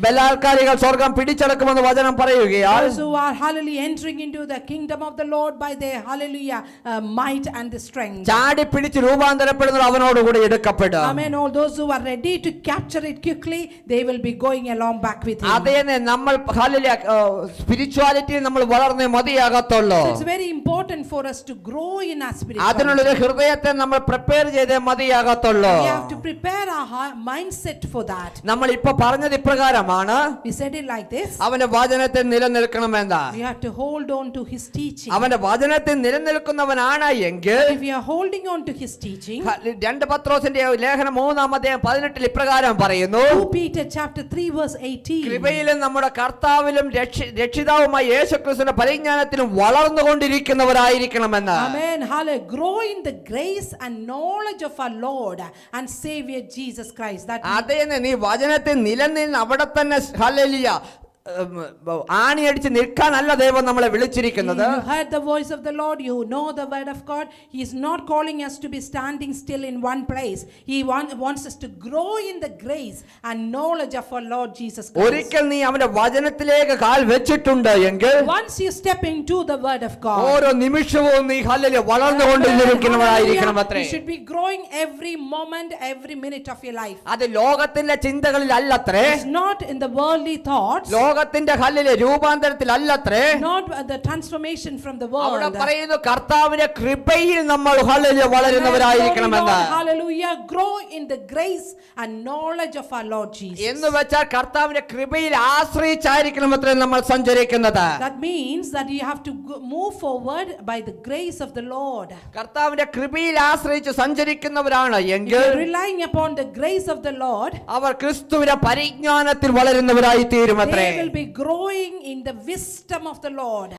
ബലാത്കാരികൾ സ്വർഗ്ഗം പിടിച്ചടക്കുമെന്ന് വചനം പറയുകയാൽ those who are hallelujah entering into the kingdom of the Lord by their hallelujah might and the strength. ചാടി പിടിച്ച് രൂപാന്തരപ്പെടുന്നത് അവനോട് കൂടി എടുക്കപ്പെടും. Amen. All those who are ready to capture it quickly, they will be going along back with him. അതേനെ നമ്മൾ hallelujah സ്പിരിച്വാലിറ്റിയിൽ നമ്മൾ വളർന്നേ മതിയാകത്തുള്ളൂ. It's very important for us to grow in our spirituality. അതിനുള്ള ഹൃദയത്തെ നമ്മൾ prepare ചെയ്തേ മതിയാകത്തുള്ളൂ. We have to prepare our mindset for that. നമ്മൾ ഇപ്പോൾ പറഞ്ഞത് ഇപ്രകാരമാണ്. We said it like this. അവന്റെ വചനത്തിൽ നിലനിൽക്കണമെന്ന്. We have to hold on to his teaching. അവന്റെ വചനത്തിൽ നിലനിൽക്കുന്നവനാണ് എങ്കിൽ if we are holding on to his teaching, 2 പത്രോസിന്റെ ലേഖനം 3-ാം ഇപ്രകാരം പറയുന്നു. 2 Peter chapter 3 verse 18. കൃപയിലും നമ്മുടെ കർത്താവിലും രക്ഷിതാവുമായ യേശുക്രിസ്തുവിന്റെ പരിജ്ഞാനത്തിലും വളർന്നുകൊണ്ടിരിക്കുന്നവരായിരിക്കണമെന്ന്. Amen. Hallelujah. Grow in the grace and knowledge of our Lord and Savior Jesus Christ. That അതേനെ നീ വചനത്തിൽ നിലനിന്ന് അവിടെ തന്നെ ഹല്ലേലൂയ ആണിയടിച്ച് നിൽക്കാനല്ല ദൈവം നമ്മളെ വിളിച്ചിരിക്കുന്നത്. You heard the voice of the Lord, you know the word of God. He is not calling us to be standing still in one place. He wants us to grow in the grace and knowledge of our Lord Jesus Christ. ഒരിക്കൽ നീ അവന്റെ വചനത്തിലേക്ക് കാൽ വെച്ചിട്ടുണ്ട് എങ്കിൽ once you step into the word of God, ഓരോ നിമിഷവും നീ hallelujah വളർന്നുകൊണ്ടിരിക്കണമത്രേ. You should be growing every moment, every minute of your life. അത് ലോകത്തിന്റെ ചിന്തകളിലല്ലത്രേ. It's not in the worldly thoughts. ലോകത്തിന്റെ hallelujah രൂപാന്തരത്തിലല്ലത്രേ. Not the transformation from the world. അവിടെ പറയുന്നു കർത്താവിന്റെ കൃപയിൽ നമ്മൾ hallelujah വളരുന്നവരായിരിക്കണമെന്ന്. Hallelujah. Grow in the grace and knowledge of our Lord Jesus. എന്ന് വെച്ചാൽ കർത്താവിന്റെ കൃപയിൽ ആശ്രയിച്ചായിരിക്കണമത്രേ നമ്മൾ സഞ്ചരിക്കുന്നത്. That means that you have to move forward by the grace of the Lord. കർത്താവിന്റെ കൃപയിൽ ആശ്രയിച്ച് സഞ്ചരിക്കുന്നവരാണ് എങ്കിൽ relying upon the grace of the Lord, അവർ ക്രിസ്തുവിന്റെ പരിജ്ഞാനത്തിൽ വളരുന്നവരായി തീരുമത്രേ. they will be growing in the wisdom of the Lord.